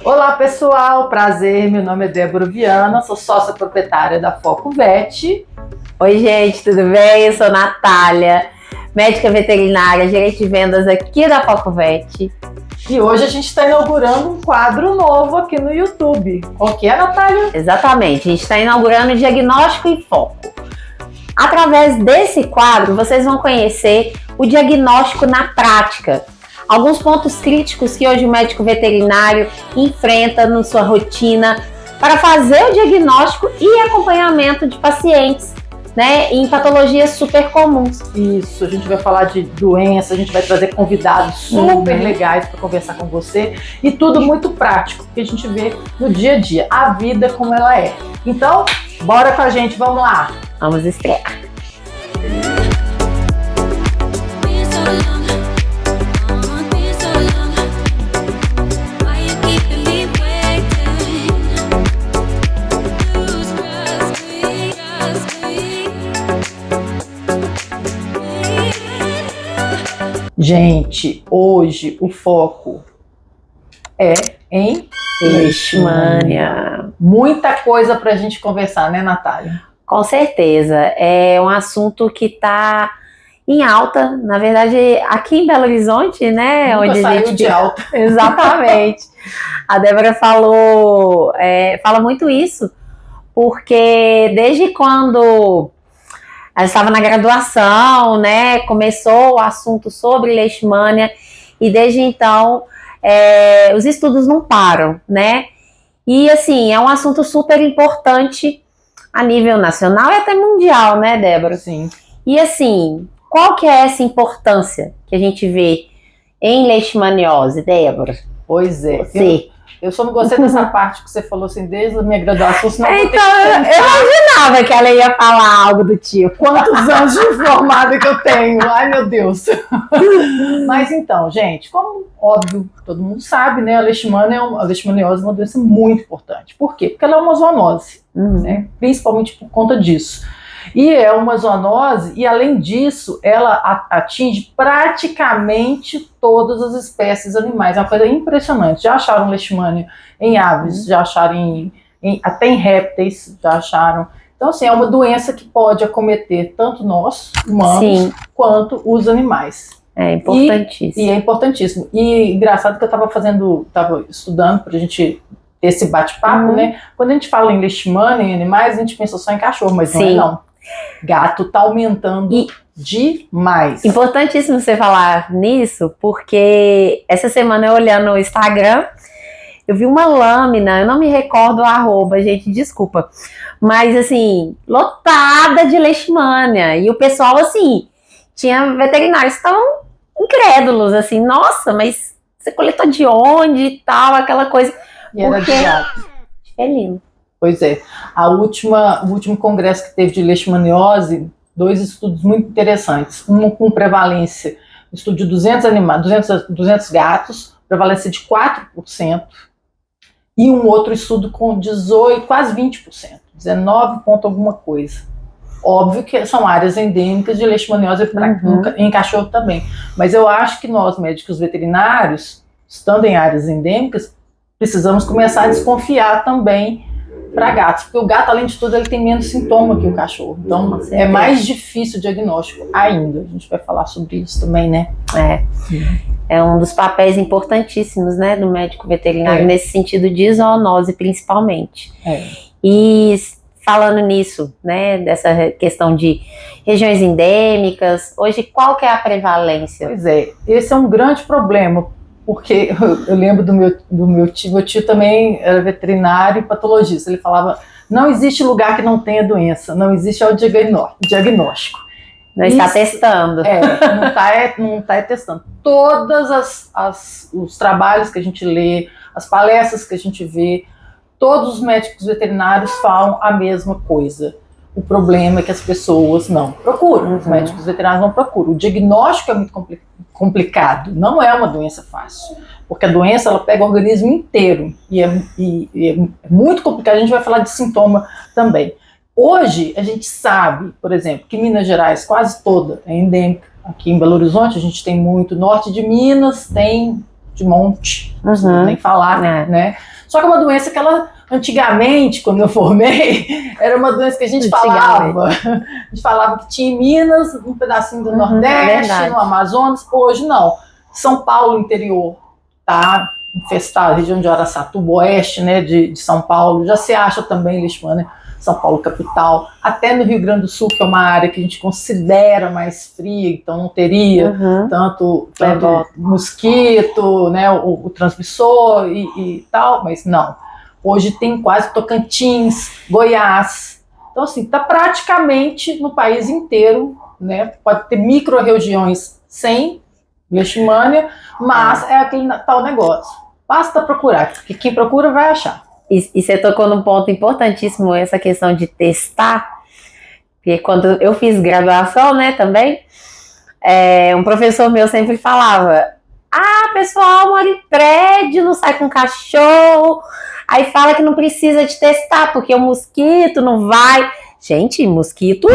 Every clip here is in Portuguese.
Olá pessoal, prazer, meu nome é Débora Viana, sou sócia proprietária da Foco Vet. Oi gente, tudo bem? Eu sou Natália, médica veterinária, gerente de vendas aqui da Foco Vet. E hoje a gente está inaugurando um quadro novo aqui no YouTube. Qual que é, Natália? Exatamente, a gente está inaugurando o Diagnóstico em Foco. Através desse quadro, vocês vão conhecer o diagnóstico na prática. Alguns pontos críticos que hoje o médico veterinário enfrenta na sua rotina para fazer o diagnóstico e acompanhamento de pacientes, né, em patologias super comuns. Isso, a gente vai falar de doença, a gente vai trazer convidados super legais para conversar com você e tudo muito prático que a gente vê no dia a dia, a vida como ela é. Então, bora com a gente, vamos lá! Vamos estrear! Gente, hoje o foco é em Leishmania. Muita coisa para a gente conversar, né, Natália? Com certeza, é um assunto que está em alta, na verdade, aqui em Belo Horizonte, né? Nunca onde saiu a gente de alta. Exatamente. A Débora fala muito isso, porque desde quando ela estava na graduação, né? Começou o assunto sobre leishmania e desde então os estudos não param, né? E assim, é um assunto super importante a nível nacional e até mundial, né, Débora? Sim. E assim, qual que é essa importância que a gente vê em leishmaniose, Débora? Pois é. Você. Eu só não gostei dessa parte que você falou assim, desde a minha graduação, senão eu vou ter Então, eu imaginava que ela ia falar algo do tipo. quantos anos de formada que eu tenho. Ai, meu Deus. Mas então, gente, como óbvio, todo mundo sabe, né? A leishmaniose é uma doença muito importante. Por quê? Porque ela é uma zoonose, né? Principalmente por conta disso. E é uma zoonose, e além disso, ela atinge praticamente todas as espécies animais. É uma coisa impressionante. Já acharam leishmania em aves, já acharam até em répteis, já acharam. Então, assim, é uma doença que pode acometer tanto nós, humanos, quanto os animais. É importantíssimo. E é importantíssimo. E engraçado que eu estava estudando para a gente ter esse bate-papo, né? Quando a gente fala em leishmania em animais, a gente pensa só em cachorro, mas não é não. Gato tá aumentando demais. Importantíssimo você falar nisso, porque essa semana eu olhando no Instagram, eu vi uma lâmina, eu não me recordo o arroba, gente, desculpa, mas assim, lotada de leishmania, e o pessoal assim, tinha veterinários que estavam incrédulos, assim, nossa, mas você coletou de onde e tal, aquela coisa. E era de gato. É lindo. Pois é, o último congresso que teve de leishmaniose, 2 estudos muito interessantes. Um com prevalência, estudo de 200 gatos, prevalência de 4%, e um outro estudo com 18, quase 20%, 19 ponto alguma coisa. Óbvio que são áreas endêmicas de leishmaniose em cachorro também, mas eu acho que nós, médicos veterinários, estando em áreas endêmicas, precisamos começar a desconfiar também para gatos, porque o gato, além de tudo, ele tem menos sintoma que o cachorro. Então, é mais difícil o diagnóstico ainda. A gente vai falar sobre isso também, né? É um dos papéis importantíssimos, né, do médico veterinário, nesse sentido de zoonose, principalmente. E falando nisso, né, dessa questão de regiões endêmicas, hoje qual que é a prevalência? Pois é, esse é um grande problema, porque eu lembro do meu tio também era veterinário e patologista, ele falava, não existe lugar que não tenha doença, não existe o diagnóstico. Não está testando. Não está testando. Todos os trabalhos que a gente lê, as palestras que a gente vê, todos os médicos veterinários falam a mesma coisa. O problema é que as pessoas não procuram, os médicos veterinários não procuram. O diagnóstico é muito complicado, não é uma doença fácil, porque a doença ela pega o organismo inteiro e é muito complicado. A gente vai falar de sintoma também. Hoje a gente sabe, por exemplo, que Minas Gerais quase toda é endêmica. Aqui em Belo Horizonte a gente tem muito, norte de Minas tem de monte, não precisa nem falar, né? Só que é uma doença que ela, antigamente, quando eu formei, era uma doença que a gente falava. A gente falava que tinha em Minas, um pedacinho do Nordeste, no Amazonas. Hoje não. São Paulo, interior, tá infestado, região de Araçatuba, oeste, né, de São Paulo, já se acha também leishmania. São Paulo capital, até no Rio Grande do Sul, que é uma área que a gente considera mais fria, então não teria tanto mosquito, né, o transmissor e tal, mas não. Hoje tem quase Tocantins, Goiás. Então, assim, está praticamente no país inteiro, né? Pode ter micro-regiões sem leishmania, mas é aquele tal negócio. Basta procurar, porque quem procura vai achar. E você tocou num ponto importantíssimo, essa questão de testar, porque quando eu fiz graduação, né, também, um professor meu sempre falava, pessoal mora em prédio, não sai com cachorro, aí fala que não precisa de testar, porque o mosquito não vai. Gente, mosquito,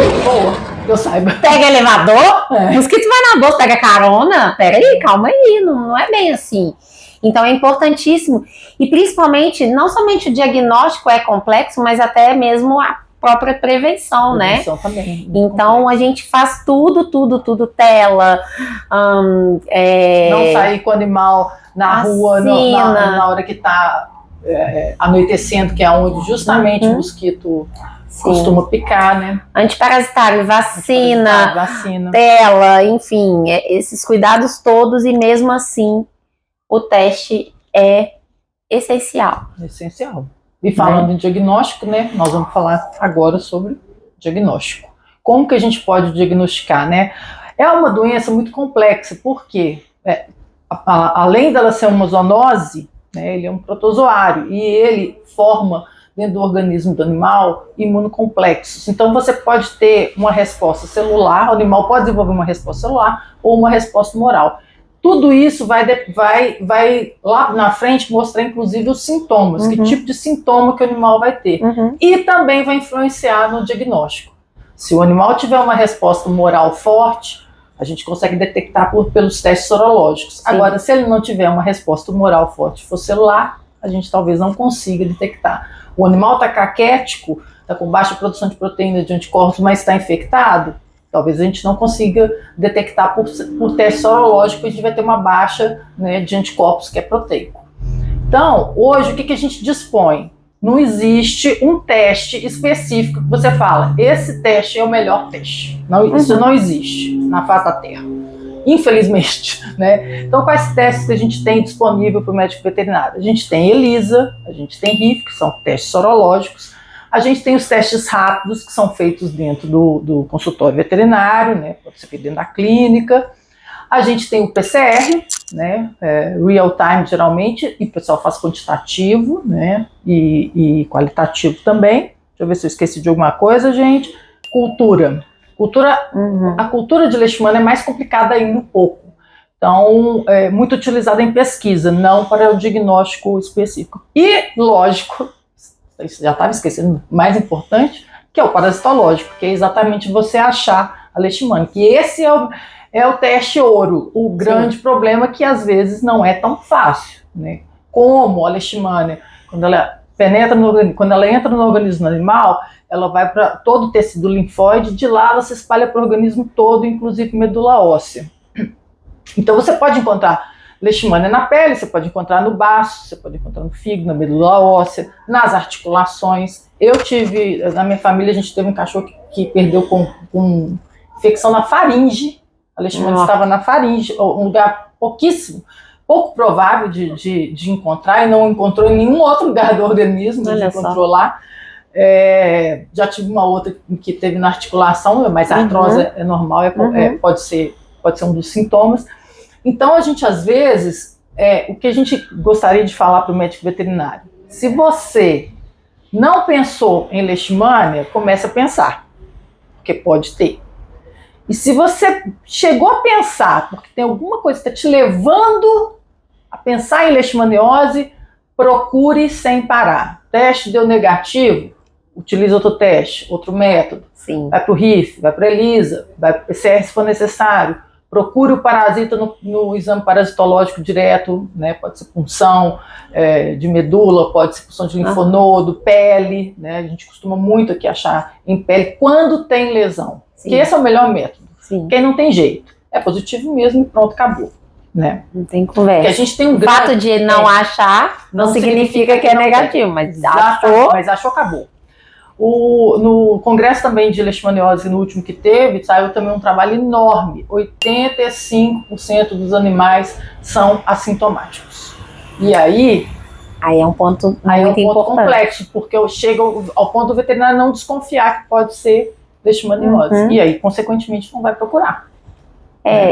eu saiba. Pega elevador, mosquito vai na bolsa, pega carona, peraí, calma aí, não é bem assim. Então é importantíssimo, e principalmente, não somente o diagnóstico é complexo, mas até mesmo a própria prevenção, né? Também. Então complexo. A gente faz tudo, tela. Não sair com o animal na rua na hora que está anoitecendo, que é onde justamente o mosquito costuma picar, né? Antiparasitário, vacina, tela, enfim, esses cuidados todos, e mesmo assim o teste é essencial. E falando em diagnóstico, né, nós vamos falar agora sobre diagnóstico. Como que a gente pode diagnosticar, né? É uma doença muito complexa, porque além dela ser uma zoonose, né, ele é um protozoário e ele forma dentro do organismo do animal imunocomplexos. Então você pode ter uma resposta celular, o animal pode desenvolver uma resposta celular ou uma resposta humoral. Tudo isso vai lá na frente mostrar, inclusive, os sintomas, que tipo de sintoma que o animal vai ter. E também vai influenciar no diagnóstico. Se o animal tiver uma resposta humoral forte, a gente consegue detectar pelos testes sorológicos. Sim. Agora, se ele não tiver uma resposta humoral forte, for celular, a gente talvez não consiga detectar. O animal está caquético, está com baixa produção de proteína de anticorpos, mas está infectado, talvez a gente não consiga detectar por teste sorológico, a gente vai ter uma baixa, né, de anticorpos que é proteico. Então, hoje, o que a gente dispõe? Não existe um teste específico que você fala, esse teste é o melhor teste. Não, isso não existe na face da Terra, infelizmente, né? Então, quais testes que a gente tem disponível para o médico veterinário? A gente tem ELISA, a gente tem RIF, que são testes sorológicos. A gente tem os testes rápidos, que são feitos dentro do consultório veterinário, né, pode ser feito dentro da clínica. A gente tem o PCR, né, real time geralmente, e o pessoal faz quantitativo, né, e qualitativo também. Deixa eu ver se eu esqueci de alguma coisa, gente. A cultura de leishmania é mais complicada ainda um pouco. Então, é muito utilizada em pesquisa, não para o diagnóstico específico. E, lógico, já estava esquecendo, mais importante, que é o parasitológico, que é exatamente você achar a leishmania, que esse é o teste ouro. O grande problema é que às vezes não é tão fácil, né? Como a leishmania, quando ela entra no organismo animal, ela vai para todo o tecido linfóide, de lá ela se espalha para o organismo todo, inclusive medula óssea. Então você pode encontrar leishmania na pele, você pode encontrar no baço, você pode encontrar no fígado, na medula óssea, nas articulações. Na minha família, a gente teve um cachorro que perdeu com infecção na faringe. A leishmania estava na faringe, um lugar pouco provável de encontrar, e não encontrou em nenhum outro lugar do organismo, a gente encontrou lá. Já tive uma outra que teve na articulação, mas a artrose é normal, pode ser um dos sintomas. Então, a gente, às vezes, o que a gente gostaria de falar para o médico veterinário, se você não pensou em leishmania, comece a pensar, porque pode ter. E se você chegou a pensar, porque tem alguma coisa que está te levando a pensar em leishmaniose, procure sem parar. Teste deu negativo, utiliza outro teste, outro método. Sim. Vai para o RIF, vai para a ELISA, vai para o PCR se for necessário. procure o parasita no exame parasitológico direto, né? Pode ser punção de medula, pode ser punção de linfonodo, pele, né? A gente costuma muito aqui achar em pele quando tem lesão, que esse é o melhor método. Sim. Quem não tem jeito, é positivo mesmo e pronto, acabou. Né? Não tem conversa. Porque a gente tem um o fato de não achar não significa que é negativo, mas achou, acabou. No congresso também de leishmaniose, no último que teve, saiu também um trabalho enorme. 85% dos animais são assintomáticos. E aí é um ponto muito importante. Complexo, porque chega ao ponto do veterinário não desconfiar que pode ser leishmaniose. E aí, consequentemente, não vai procurar.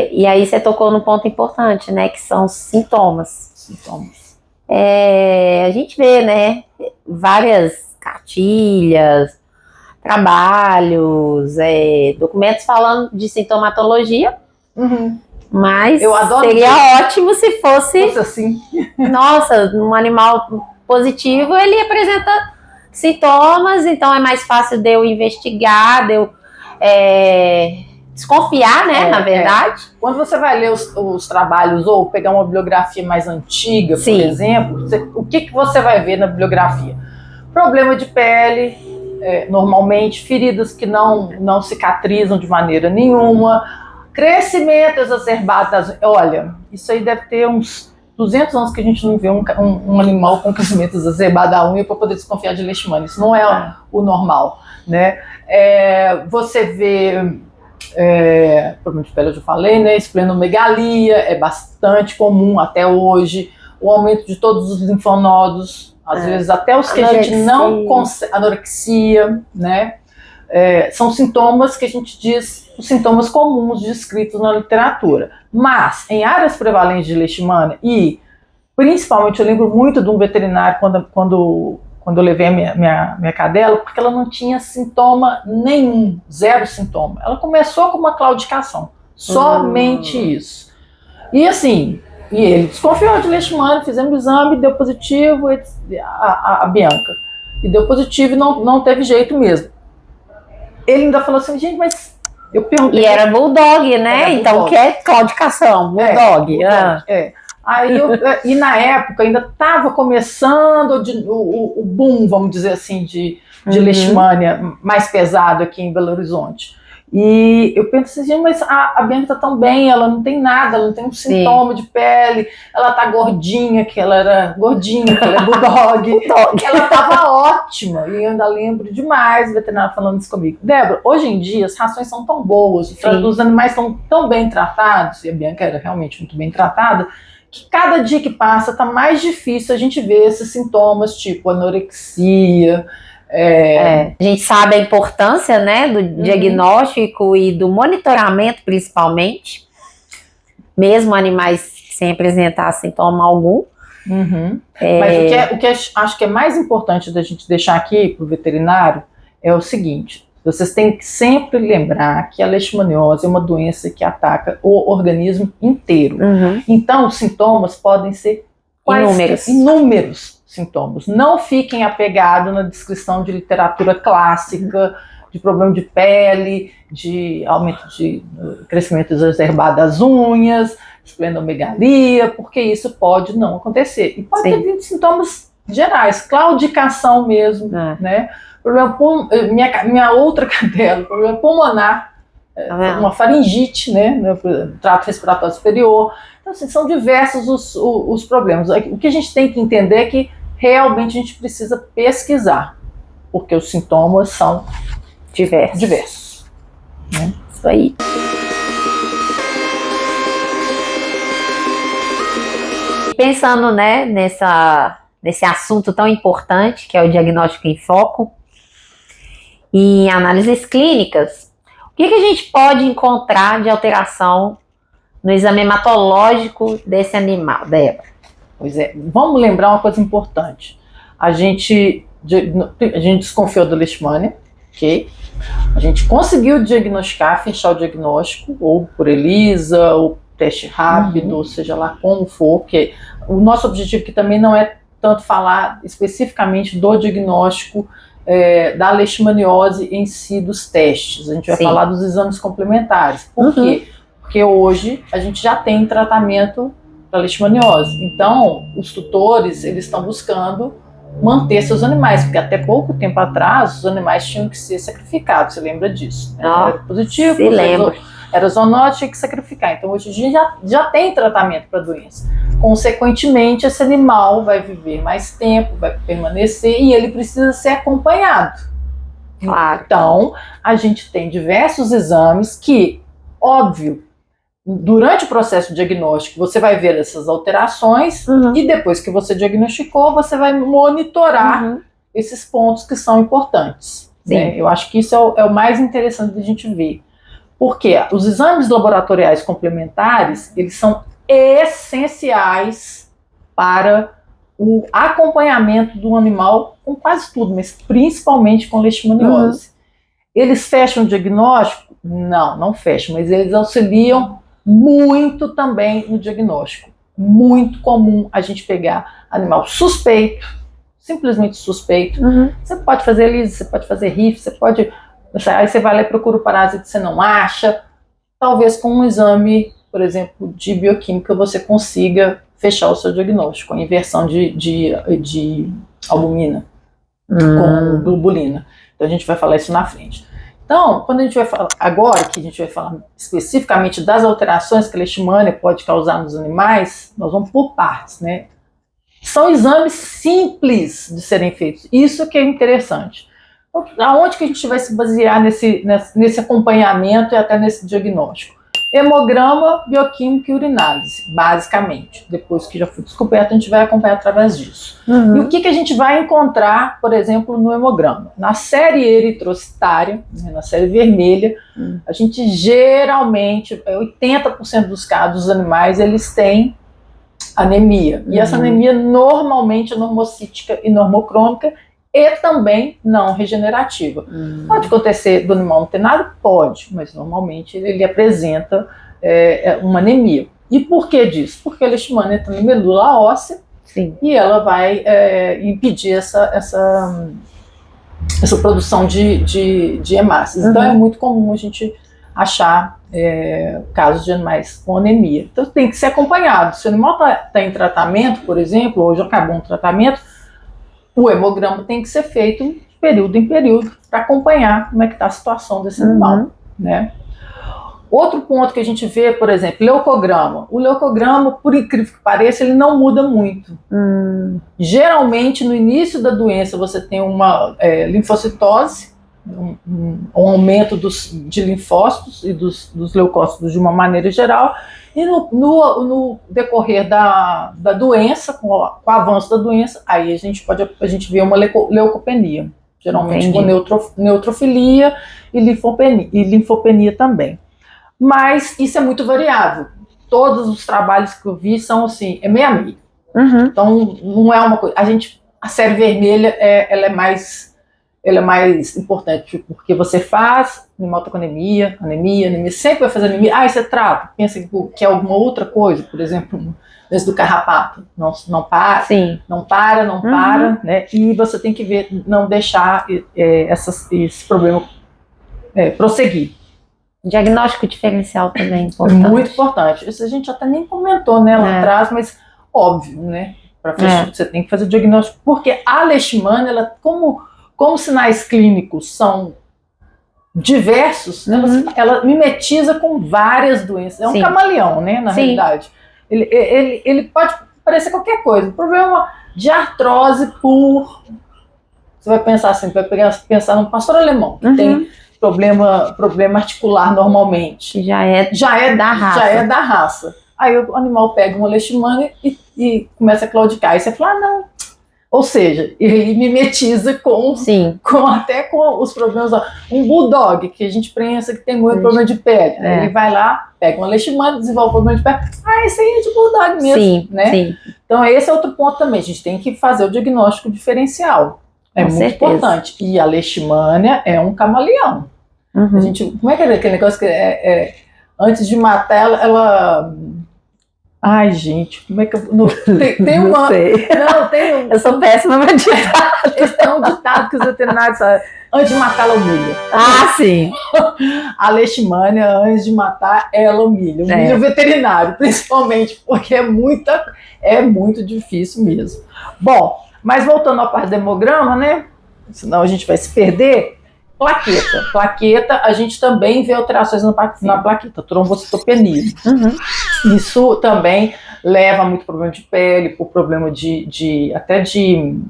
E aí você tocou num ponto importante, né, que são os sintomas. A gente vê, né, várias cartilhas, trabalhos, documentos falando de sintomatologia, mas seria ótimo se fosse assim. Nossa, um animal positivo, ele apresenta sintomas, então é mais fácil de eu investigar, de eu desconfiar, né, na verdade. Quando você vai ler os trabalhos ou pegar uma bibliografia mais antiga, por exemplo, o que você vai ver na bibliografia? Problema de pele, normalmente, feridas que não cicatrizam de maneira nenhuma, crescimento exacerbado. Olha, isso aí deve ter uns 200 anos que a gente não vê um animal com crescimento exacerbado da unha para poder desconfiar de leishmania. Isso não é o normal, né? Você vê problema de pele, eu já falei, né? Esplenomegalia é bastante comum até hoje. O aumento de todos os linfonodos, às vezes até os que a gente não consegue. Anorexia, né? São sintomas que a gente diz, os sintomas comuns descritos na literatura. Mas, em áreas prevalentes de leishmania, e principalmente eu lembro muito de um veterinário quando eu levei a minha cadela, porque ela não tinha sintoma nenhum, zero sintoma. Ela começou com uma claudicação, somente isso. E assim, ele desconfiou de leishmania, fizemos o exame, deu positivo, a Bianca, e deu positivo e não teve jeito mesmo. Ele ainda falou assim, gente, mas eu perguntei... E era bulldog, né? Então, o que é claudicação? Bulldog. Aí e na época ainda estava começando o boom, vamos dizer assim, de leishmania mais pesado aqui em Belo Horizonte. E eu pensei assim, mas a Bianca está tão bem, ela não tem nada, ela não tem um sintoma de pele, ela tá gordinha, que ela era gordinha, que ela é bulldog. Ela estava ótima, e eu ainda lembro demais o veterinário falando isso comigo. Débora, hoje em dia as rações são tão boas, os animais estão tão bem tratados, e a Bianca era realmente muito bem tratada, que cada dia que passa está mais difícil a gente ver esses sintomas, tipo anorexia. A gente sabe a importância, né, do diagnóstico e do monitoramento, principalmente, mesmo animais sem apresentar sintoma algum. Mas o que acho que é mais importante da gente deixar aqui para o veterinário é o seguinte: vocês têm que sempre lembrar que a leishmaniose é uma doença que ataca o organismo inteiro. Então, os sintomas podem ser inúmeros sintomas. Não fiquem apegados na descrição de literatura clássica, de problema de pele, de aumento de crescimento exacerbado das unhas, esplenomegalia, porque isso pode não acontecer. E pode ter vindo sintomas gerais, claudicação mesmo, né? Minha outra cadela, problema pulmonar, uma faringite, né, no trato respiratório superior. Então, assim, são diversos os problemas. O que a gente tem que entender é que realmente a gente precisa pesquisar, porque os sintomas são diversos. Né? Isso aí. Pensando, né, nesse assunto tão importante, que é o diagnóstico em foco, e em análises clínicas, o que a gente pode encontrar de alteração no exame hematológico desse animal, Débora? Pois é, vamos lembrar uma coisa importante. A gente desconfiou da leishmania, ok? A gente conseguiu diagnosticar, fechar o diagnóstico, ou por ELISA, ou teste rápido, ou seja lá como for, porque o nosso objetivo aqui também não é tanto falar especificamente do diagnóstico da leishmaniose em si, dos testes. A gente vai falar dos exames complementares. Por quê? Porque hoje a gente já tem tratamento para leishmaniose. Então, os tutores, eles estão buscando manter seus animais, porque até pouco tempo atrás os animais tinham que ser sacrificados, você lembra disso? Né? Era positivo, se lembra. Era zoonótico, tinha que sacrificar. Então, hoje em dia já tem tratamento para a doença. Consequentemente, esse animal vai viver mais tempo, vai permanecer e ele precisa ser acompanhado. Claro. Então, a gente tem diversos exames que, óbvio, durante o processo diagnóstico, você vai ver essas alterações e depois que você diagnosticou, você vai monitorar esses pontos que são importantes. Né? Eu acho que isso é o mais interessante da gente ver. Porque os exames laboratoriais complementares, eles são essenciais para o acompanhamento do animal com quase tudo, mas principalmente com leishmaniose. Eles fecham o diagnóstico? Não fecham, mas eles auxiliam muito também no diagnóstico. Muito comum a gente pegar animal suspeito, simplesmente suspeito. Você pode fazer lise, você pode fazer RIF, você pode... Aí você vai lá e procura o parásito que você não acha. Talvez com um exame, por exemplo, de bioquímica, você consiga fechar o seu diagnóstico, a inversão de albumina com globulina. Então a gente vai falar isso na frente. Então, quando a gente vai falar, agora que a gente vai falar especificamente das alterações que a leishmania pode causar nos animais, nós vamos por partes, né? São exames simples de serem feitos, isso que é interessante. Então, aonde que a gente vai se basear nesse acompanhamento e até nesse diagnóstico? Hemograma, bioquímica e urinálise, basicamente. Depois que já foi descoberto, a gente vai acompanhar através disso. E o que a gente vai encontrar, por exemplo, no hemograma? Na série eritrocitária, né, na série vermelha, a gente geralmente, 80% dos casos dos animais, eles têm anemia. E essa anemia normalmente é normocítica e normocrônica e também não regenerativa. Pode acontecer do animal não ter nada? Pode, mas normalmente ele apresenta uma anemia. E por que disso? Porque a leishmania tem medula óssea e ela vai impedir essa produção de hemácias. Então é muito comum a gente achar casos de animais com anemia. Então tem que ser acompanhado. Se o animal está em tratamento, por exemplo, ou já acabou um tratamento, o hemograma tem que ser feito de período em período para acompanhar como é que está a situação desse animal, né? Outro ponto que a gente vê, por exemplo, leucograma. O leucograma, por incrível que pareça, ele não muda muito. Geralmente, no início da doença, você tem uma linfocitose, um aumento de linfócitos e dos leucócitos de uma maneira geral, e no decorrer da doença, com o avanço da doença, aí a gente vê uma leucopenia, geralmente com neutrofilia e linfopenia tambem. Mas isso é muito variável. Todos os trabalhos que eu vi são assim, é meio a meio. Então não é uma coisa. A série vermelha ela é mais importante, porque você faz animal tá com anemia, sempre vai fazer anemia. Aí você trata, pensa que é alguma outra coisa, por exemplo, esse do carrapato, não para, não para, né? E você tem que ver, não deixar esse problema prosseguir. Diagnóstico diferencial também é importante. Muito importante. Isso a gente até nem comentou, né, lá atrás, mas óbvio, né? Para fechar, você tem que fazer o diagnóstico, porque a leishmania, ela, como sinais clínicos são diversos, ela mimetiza com várias doenças. É um camaleão, né, na realidade. Ele pode parecer qualquer coisa. O problema de artrose você vai pensar assim, vai pensar num pastor alemão, que tem problema articular normalmente. Já é da raça. Aí o animal pega uma leishmania e começa a claudicar. Aí você fala, não. Ou seja, ele mimetiza até com os problemas. Um bulldog, que a gente pensa que tem muito problema de pele. Ele vai lá, pega uma leishmania, desenvolve problema de pele. Esse aí é de bulldog mesmo. Né? Então esse é outro ponto também. A gente tem que fazer o diagnóstico diferencial. É muito importante. E a leishmania é um camaleão. Como é que é aquele negócio que antes de matar ela Ai, gente, como é que eu. Tem Não uma. sei. Não, tem um. Eu sou péssima pra ditar. Esse é um ditado que os veterinários sabem. Antes de matar, ela humilha. Ah, sim. A leishmania, antes de matar, ela humilha. Humilha o veterinário, principalmente, porque é muito difícil mesmo. Bom, mas voltando à parte do hemograma, né? Senão a gente vai se perder. Plaqueta. Plaqueta, a gente também vê alterações na plaqueta, trombocitopenia. Uhum. Isso também leva a muito problema de pele, por problema até de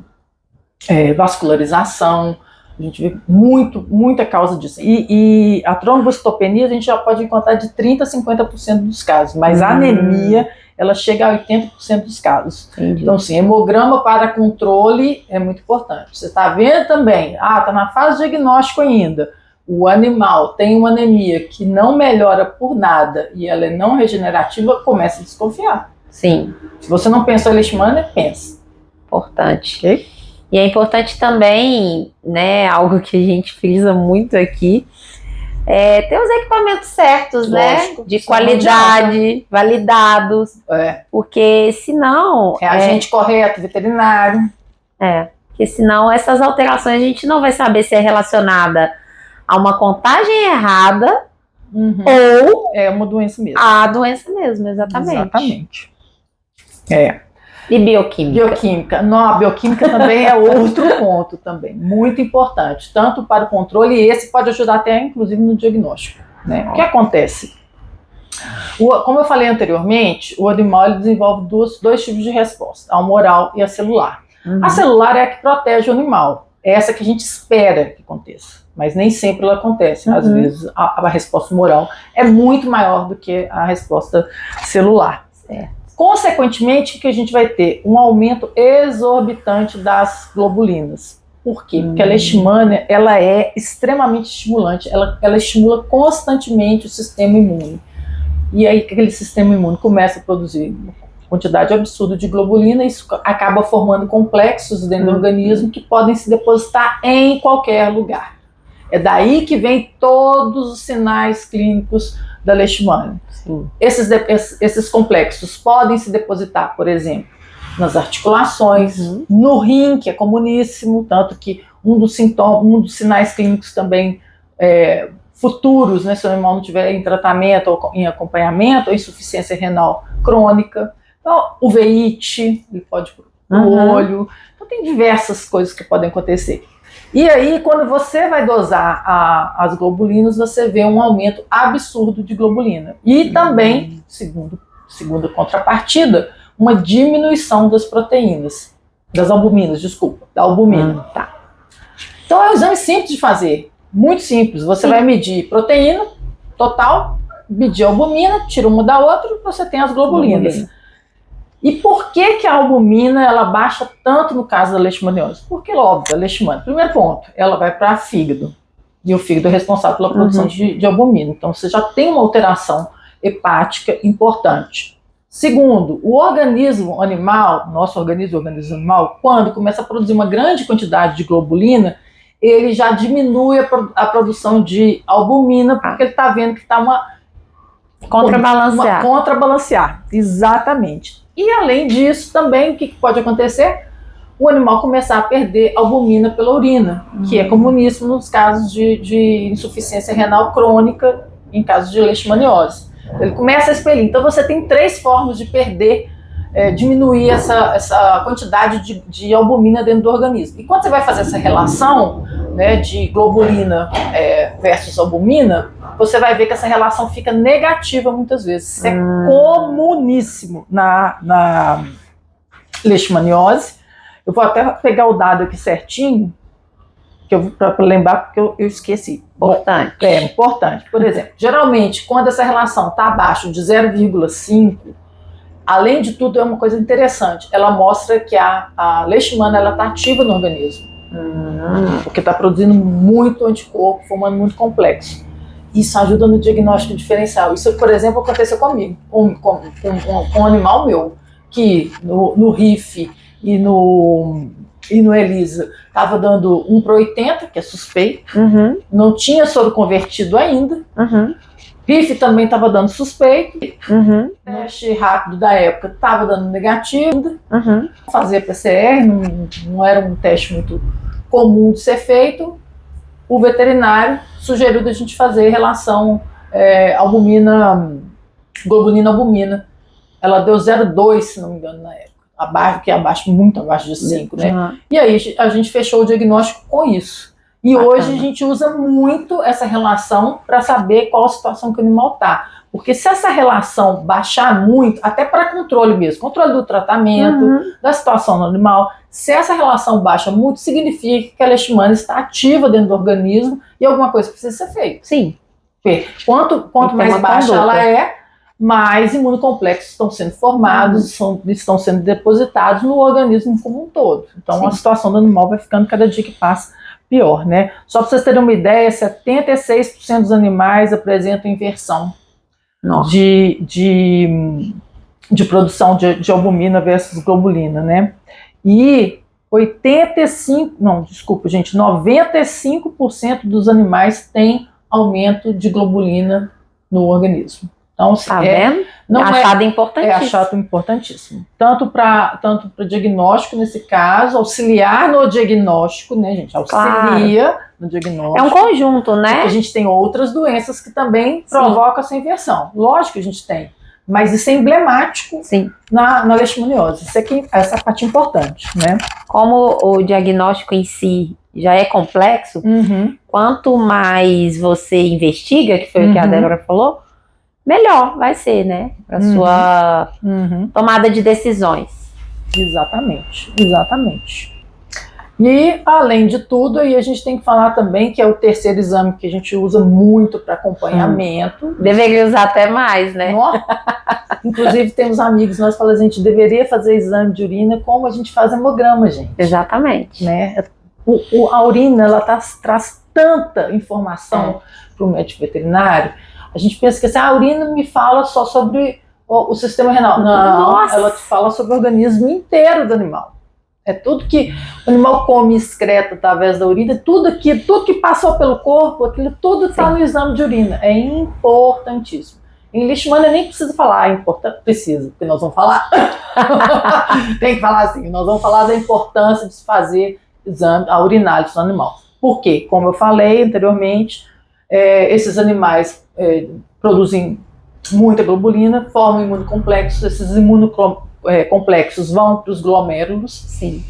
vascularização. A gente vê muita causa disso. E a trombocitopenia a gente já pode encontrar de 30% a 50% dos casos, mas a anemia, ela chega a 80% dos casos. Entendi. Então, assim, hemograma para controle é muito importante. Você está vendo também, está na fase de diagnóstico ainda. O animal tem uma anemia que não melhora por nada e ela é não regenerativa, começa a desconfiar. Sim. Se você não pensou em leishmania, pensa. Importante. Ok? E é importante também, né, algo que a gente frisa muito aqui, ter os equipamentos certos, Lógico, né, de senão qualidade, validados, porque senão... Reagente correto, veterinário. Porque senão essas alterações a gente não vai saber se é relacionada a uma contagem errada ou É uma doença mesmo. a doença mesmo, exatamente. Exatamente. E bioquímica. Bioquímica. Não, a bioquímica também é outro ponto também, muito importante, tanto para o controle, e esse pode ajudar até, inclusive, no diagnóstico. Né? O que acontece? Como eu falei anteriormente, o animal ele desenvolve dois tipos de resposta, a humoral e a celular. A celular é a que protege o animal, é essa que a gente espera que aconteça, mas nem sempre ela acontece. Às vezes a resposta humoral é muito maior do que a resposta celular. Certo. Consequentemente, que a gente vai ter um aumento exorbitante das globulinas. Por quê? Porque a leishmania ela é extremamente estimulante, ela estimula constantemente o sistema imune. E aí aquele sistema imune começa a produzir uma quantidade absurda de globulina, e isso acaba formando complexos dentro do organismo que podem se depositar em qualquer lugar. É daí que vem todos os sinais clínicos da leishmania. Esses complexos podem se depositar, por exemplo, nas articulações, no rim, que é comuníssimo, tanto que um dos sinais clínicos também futuros, né, se o animal não estiver em tratamento ou em acompanhamento, ou insuficiência renal crônica, então, uveíte, ele pode ir para o olho, então tem diversas coisas que podem acontecer. E aí, quando você vai dosar as globulinas, você vê um aumento absurdo de globulina. E também, segunda contrapartida, uma diminuição das proteínas, das albuminas, da albumina. Tá. Então é um exame simples de fazer, muito simples. Você vai medir proteína total, medir a albumina, tira uma da outra, você tem as globulinas. E por que a albumina ela baixa tanto no caso da leishmaniose? Porque, óbvio, a leishmania, primeiro ponto, ela vai para o fígado. E o fígado é responsável pela produção de albumina. Então, você já tem uma alteração hepática importante. Segundo, o organismo animal, nosso organismo, o organismo animal, quando começa a produzir uma grande quantidade de globulina, ele já diminui a produção de albumina, porque ele está vendo que está uma contrabalancear. Exatamente. E além disso, também, o que pode acontecer? O animal começar a perder albumina pela urina, que é comuníssimo nos casos de insuficiência renal crônica, em casos de leishmaniose. Ele começa a expelir. Então você tem 3 formas de perder, diminuir essa quantidade de albumina dentro do organismo. E quando você vai fazer essa relação, né, de globulina versus albumina, você vai ver que essa relação fica negativa muitas vezes. Isso é comuníssimo na leishmaniose. Eu vou até pegar o dado aqui certinho, para lembrar, porque eu esqueci. Importante. Importante. Por exemplo, geralmente, quando essa relação está abaixo de 0,5, além de tudo, é uma coisa interessante. Ela mostra que a leishmania está ativa no organismo. Porque está produzindo muito anticorpo, formando muito complexo. Isso ajuda no diagnóstico diferencial. Isso, por exemplo, aconteceu comigo, com um animal meu, que no RIF e no ELISA estava dando 1/80, que é suspeito, não tinha soro convertido ainda, RIF também estava dando suspeito. Uhum. O teste rápido da época estava dando negativo. Uhum. Fazia PCR, não era um teste muito comum de ser feito. O veterinário sugeriu da gente fazer relação globulina-albumina. Ela deu 0,2, se não me engano, na época. Que é muito abaixo de 5, né? Uhum. E aí a gente fechou o diagnóstico com isso. E hoje a gente usa muito essa relação para saber qual a situação que o animal está. Porque se essa relação baixar muito, até para controle mesmo, controle do tratamento, da situação do animal, se essa relação baixa muito, significa que a leishmania está ativa dentro do organismo e alguma coisa precisa ser feita. Sim. Quanto mais baixa ela é, mais imunocomplexos estão sendo formados, estão sendo depositados no organismo como um todo. Então a situação do animal vai ficando cada dia que passa pior, né? Só para vocês terem uma ideia, 76% dos animais apresentam inversão de produção de albumina versus globulina, né? E 95% dos animais têm aumento de globulina no organismo. Então, tá vendo? Achado importantíssimo. É achado importantíssimo. Tanto para diagnóstico, nesse caso, auxiliar no diagnóstico, né, gente? Auxilia no diagnóstico. É um conjunto, né? Porque a gente tem outras doenças que também provocam essa inversão. Lógico que a gente tem. Mas isso é emblemático na leishmaniose. Essa é a parte importante, né? Como o diagnóstico em si já é complexo, quanto mais você investiga, que foi o que a Débora falou, melhor vai ser, né? Para sua tomada de decisões. Exatamente. E, além de tudo, aí a gente tem que falar também que é o terceiro exame que a gente usa muito para acompanhamento. Deveria usar até mais, né? Inclusive, temos amigos, nós falamos, a gente deveria fazer exame de urina como a gente faz hemograma, gente. Exatamente. Né? A urina, ela traz tanta informação para o médico veterinário. A gente pensa que a urina me fala só sobre o sistema renal. Não, ela te fala sobre o organismo inteiro do animal. É tudo que o animal come e excreta através da urina, tudo que passou pelo corpo, aquilo tudo está no exame de urina. É importantíssimo. Em leishmania nem precisa falar, precisa, porque nós vamos falar. Tem que falar assim, nós vamos falar da importância de se fazer a urinálise do animal. Por quê? Como eu falei anteriormente, esses animais produzem muita globulina, formam imunocomplexos, esses imunocomplexos vão para os glomérulos. Sim.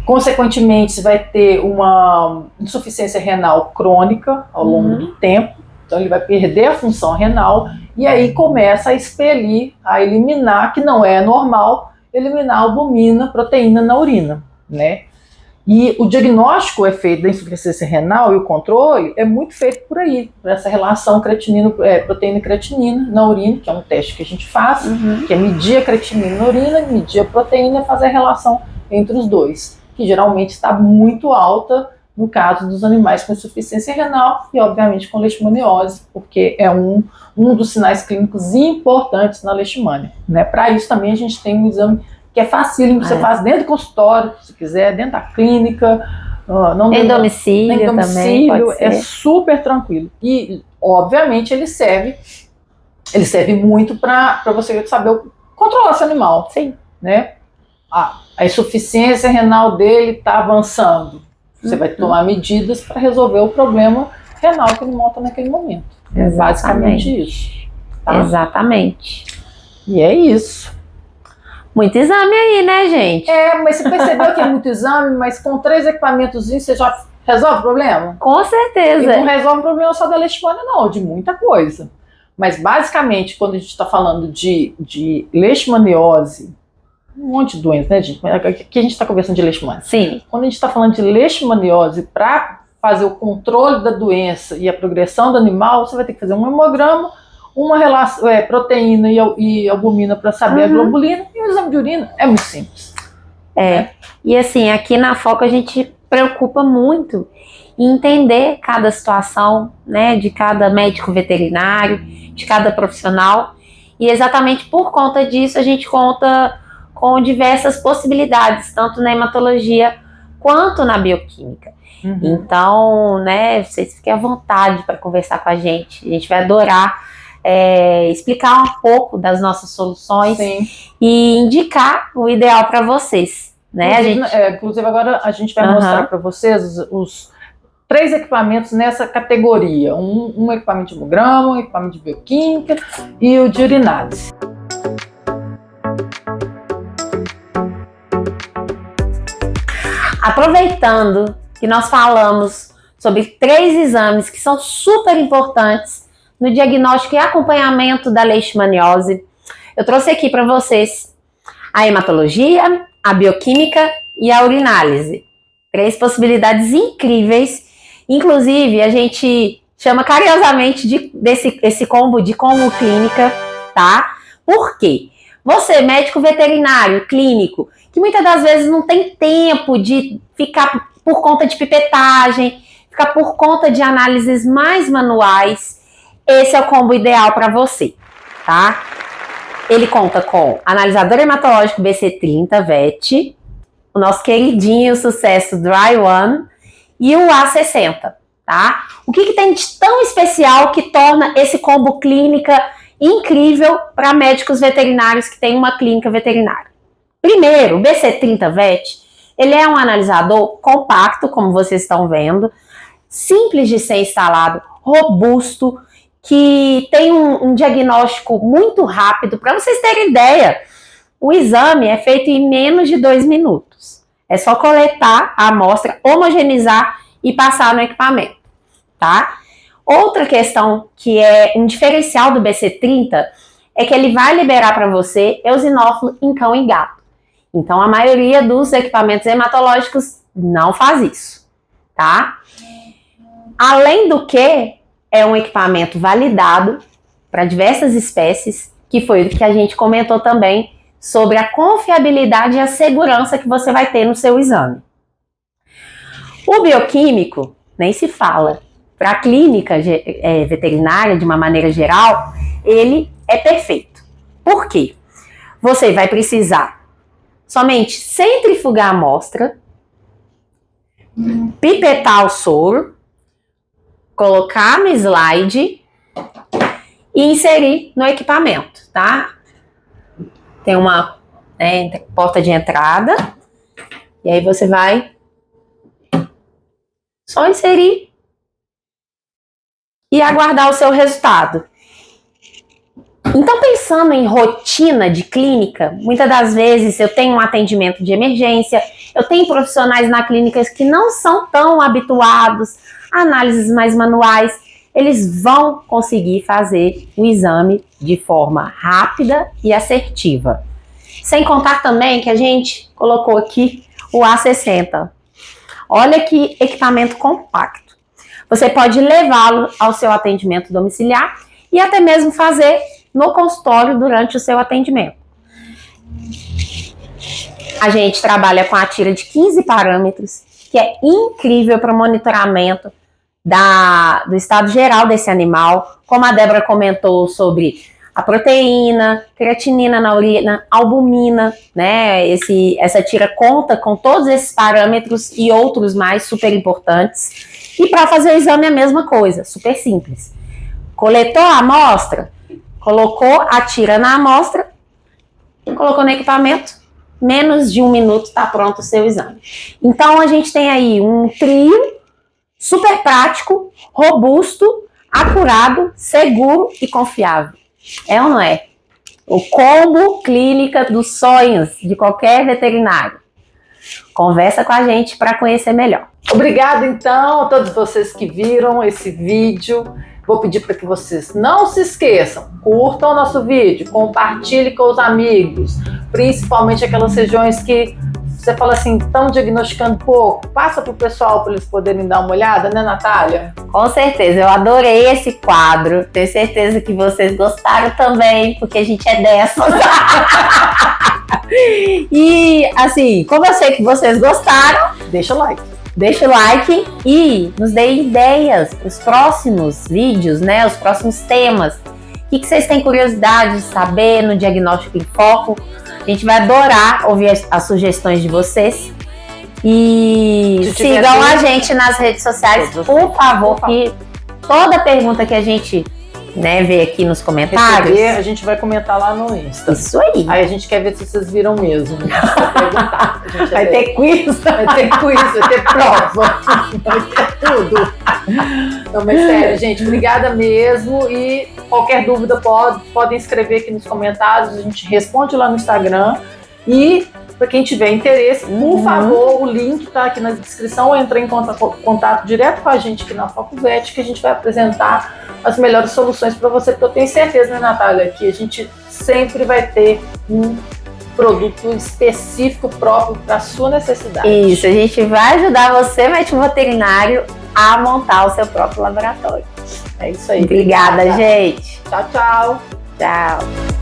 Consequentemente, você vai ter uma insuficiência renal crônica ao longo do tempo, então ele vai perder a função renal e aí começa a expelir, a eliminar, que não é normal, eliminar a albumina, proteína na urina, né? E o diagnóstico é feito da insuficiência renal e o controle é muito feito por aí, por essa relação proteína e creatinina na urina, que é um teste que a gente faz, que é medir a creatinina na urina, medir a proteína e fazer a relação entre os dois, que geralmente está muito alta no caso dos animais com insuficiência renal e, obviamente, com leishmaniose, porque é um dos sinais clínicos importantes na leishmania, né? Para isso também a gente tem um exame que é facílimo, você faz dentro do consultório, se quiser, dentro da clínica, em domicílio também, pode ser. É super tranquilo. E, obviamente, ele serve muito para você saber controlar seu animal. Sim. Né? A insuficiência renal dele está avançando. Você vai tomar medidas para resolver o problema renal que ele monta naquele momento. É basicamente isso. Tá? Exatamente. E é isso. Muito exame aí, né, gente? Mas você percebeu que é muito exame, mas com 3 equipamentos você já resolve o problema? Com certeza. E não resolve o problema só da leishmania, não, de muita coisa. Mas, basicamente, quando a gente está falando de leishmaniose, um monte de doença, né, gente? Aqui a gente está conversando de leishmania. Sim. Quando a gente está falando de leishmaniose, para fazer o controle da doença e a progressão do animal, você vai ter que fazer um hemograma, uma relação, proteína e albumina para saber a globulina, e o exame de urina é muito simples. E assim, aqui na Foco a gente preocupa muito em entender cada situação, né, de cada médico veterinário, de cada profissional, e exatamente por conta disso a gente conta com diversas possibilidades, tanto na hematologia quanto na bioquímica. Então, né, vocês fiquem à vontade para conversar com a gente vai adorar explicar um pouco das nossas soluções. Sim. E indicar o ideal para vocês, né? Inclusive, agora a gente vai mostrar para vocês os 3 equipamentos nessa categoria. Um equipamento de hemograma, um equipamento de bioquímica e o de urinálise. Aproveitando que nós falamos sobre 3 exames que são super importantes no diagnóstico e acompanhamento da leishmaniose, eu trouxe aqui para vocês a hematologia, a bioquímica e a urinálise. 3 possibilidades incríveis. Inclusive, a gente chama carinhosamente desse combo de combo clínica, tá? Por quê? Você, médico veterinário, clínico, que muitas das vezes não tem tempo de ficar por conta de pipetagem, ficar por conta de análises mais manuais, esse é o combo ideal para você, tá? Ele conta com analisador hematológico BC30 VET, o nosso queridinho sucesso Dry One e o A60, tá? O que tem de tão especial que torna esse combo clínica incrível para médicos veterinários que têm uma clínica veterinária? Primeiro, o BC30 VET, ele é um analisador compacto, como vocês estão vendo, simples de ser instalado, robusto, que tem um diagnóstico muito rápido. Para vocês terem ideia, o exame é feito em menos de 2 minutos. É só coletar a amostra, homogeneizar e passar no equipamento, tá? Outra questão que é um diferencial do BC30 é que ele vai liberar para você eosinófilo em cão e gato. Então, a maioria dos equipamentos hematológicos não faz isso, tá? Além do que, é um equipamento validado para diversas espécies, que foi o que a gente comentou também sobre a confiabilidade e a segurança que você vai ter no seu exame. O bioquímico, nem se fala. Para a clínica veterinária, de uma maneira geral, ele é perfeito. Por quê? Você vai precisar somente centrifugar a amostra, pipetar o soro, colocar no slide e inserir no equipamento, tá? Tem uma porta de entrada e aí você vai só inserir e aguardar o seu resultado. Então, pensando em rotina de clínica, muitas das vezes eu tenho um atendimento de emergência, eu tenho profissionais na clínica que não são tão habituados a análises mais manuais, eles vão conseguir fazer o exame de forma rápida e assertiva. Sem contar também que a gente colocou aqui o A60. Olha que equipamento compacto. Você pode levá-lo ao seu atendimento domiciliar e até mesmo fazer no consultório durante o seu atendimento. A gente trabalha com a tira de 15 parâmetros, que é incrível para o monitoramento do estado geral desse animal, como a Débora comentou sobre a proteína, creatinina na urina, albumina, né? Essa tira conta com todos esses parâmetros e outros mais super importantes. E para fazer o exame é a mesma coisa, super simples. Coletou a amostra, colocou a tira na amostra, colocou no equipamento, menos de 1 minuto está pronto o seu exame. Então a gente tem aí um trio super prático, robusto, acurado, seguro e confiável. É ou não é? O combo clínica dos sonhos de qualquer veterinário. Conversa com a gente para conhecer melhor. Obrigada, então, a todos vocês que viram esse vídeo. Vou pedir para que vocês não se esqueçam, curtam o nosso vídeo, compartilhem com os amigos, principalmente aquelas regiões que você fala assim, estão diagnosticando pouco, passa para o pessoal para eles poderem dar uma olhada, né, Natália? Com certeza, eu adorei esse quadro, tenho certeza que vocês gostaram também, porque a gente é dessas. E, assim, como eu sei que vocês gostaram, deixa o like. Deixa o like e nos dê ideias para os próximos vídeos, né, os próximos temas. O que vocês têm curiosidade de saber no Diagnóstico em Foco? A gente vai adorar ouvir as sugestões de vocês. E sigam a gente nas redes sociais, por favor, que toda pergunta que a gente né, ver aqui nos comentários. Receber, a gente vai comentar lá no Insta. Isso aí. Aí a gente quer ver se vocês viram mesmo. A gente vai perguntar. Vai ter quiz. Vai ter quiz, vai ter prova. Vai ter tudo. Não, mas sério, gente, obrigada mesmo. E qualquer dúvida podem escrever aqui nos comentários. A gente responde lá no Instagram. E para quem tiver interesse, por favor, o link está aqui na descrição. Entra em contato direto com a gente aqui na Facuvet, que a gente vai apresentar as melhores soluções para você, porque eu tenho certeza, né, Natália, que a gente sempre vai ter um produto específico próprio para a sua necessidade. Isso, a gente vai ajudar você, médico veterinário, a montar o seu próprio laboratório. É isso aí. Obrigada, gente. Tchau, tchau. Tchau.